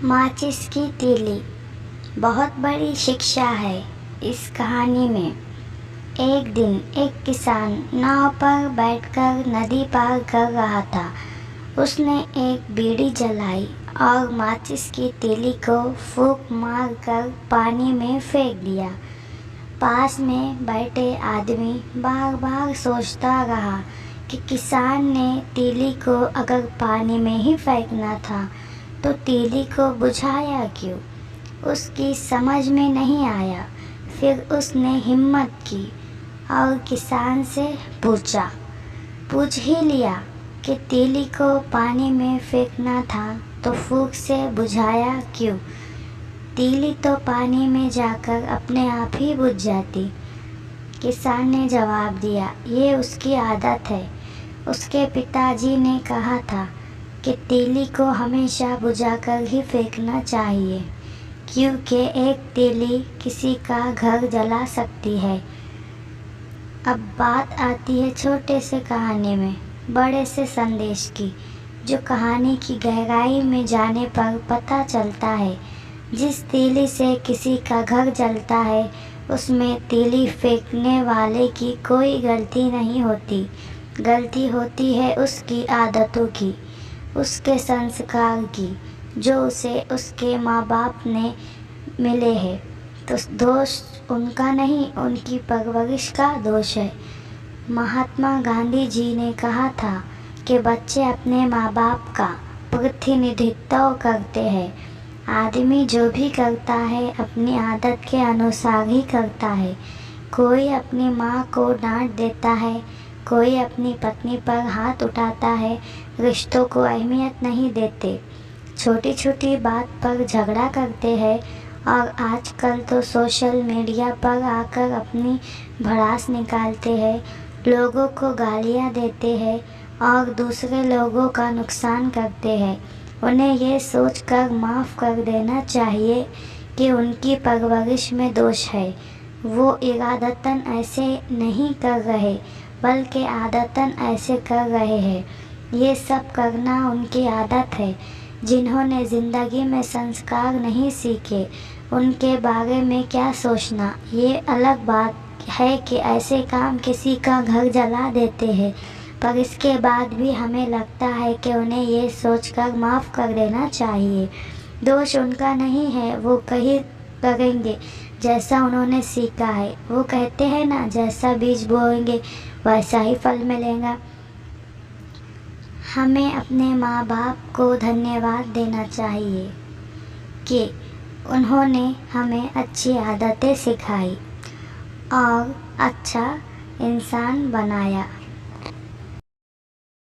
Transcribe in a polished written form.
माचिस की तीली। बहुत बड़ी शिक्षा है इस कहानी में। एक दिन एक किसान नाव पर बैठकर नदी पार कर रहा था। उसने एक बीड़ी जलाई और माचिस की तीली को फूंक मार कर पानी में फेंक दिया। पास में बैठे आदमी बार बार सोचता रहा कि किसान ने तीली को अगर पानी में ही फेंकना था तो तीली को बुझाया क्यों। उसकी समझ में नहीं आया। फिर उसने हिम्मत की और किसान से पूछ ही लिया कि तीली को पानी में फेंकना था तो फूंक से बुझाया क्यों। तीली तो पानी में जाकर अपने आप ही बुझ जाती। किसान ने जवाब दिया, ये उसकी आदत है। उसके पिताजी ने कहा था कि तीली को हमेशा बुझाकर ही फेंकना चाहिए, क्योंकि एक तीली किसी का घर जला सकती है। अब बात आती है छोटे से कहानी में बड़े से संदेश की, जो कहानी की गहराई में जाने पर पता चलता है। जिस तीली से किसी का घर जलता है उसमें तीली फेंकने वाले की कोई गलती नहीं होती। गलती होती है उसकी आदतों की, उसके संस्कार की, जो उसे उसके माँ बाप ने मिले हैं। तो दोष उनका नहीं, उनकी परवरिश का दोष है। महात्मा गांधी जी ने कहा था कि बच्चे अपने माँ बाप का प्रतिनिधित्व करते हैं। आदमी जो भी करता है अपनी आदत के अनुसार ही करता है। कोई अपनी माँ को डांट देता है, कोई अपनी पत्नी पर हाथ उठाता है, रिश्तों को अहमियत नहीं देते, छोटी छोटी बात पर झगड़ा करते हैं। और आजकल तो सोशल मीडिया पर आकर अपनी भड़ास निकालते हैं, लोगों को गालियाँ देते हैं और दूसरे लोगों का नुकसान करते हैं। उन्हें ये सोचकर माफ़ कर देना चाहिए कि उनकी परवरिश में दोष है। वो इरादतन ऐसे नहीं कर रहे, बल्कि आदतन ऐसे कर रहे हैं। ये सब करना उनकी आदत है। जिन्होंने ज़िंदगी में संस्कार नहीं सीखे उनके बारे में क्या सोचना। ये अलग बात है कि ऐसे काम किसी का घर जला देते हैं, पर इसके बाद भी हमें लगता है कि उन्हें ये सोचकर माफ़ कर देना चाहिए। दोष उनका नहीं है, वो करेंगे जैसा उन्होंने सीखा है। वो कहते हैं ना, जैसा बीज बोएंगे वैसा ही फल मिलेगा। हमें अपने माँ बाप को धन्यवाद देना चाहिए कि उन्होंने हमें अच्छी आदतें सिखाई और अच्छा इंसान बनाया।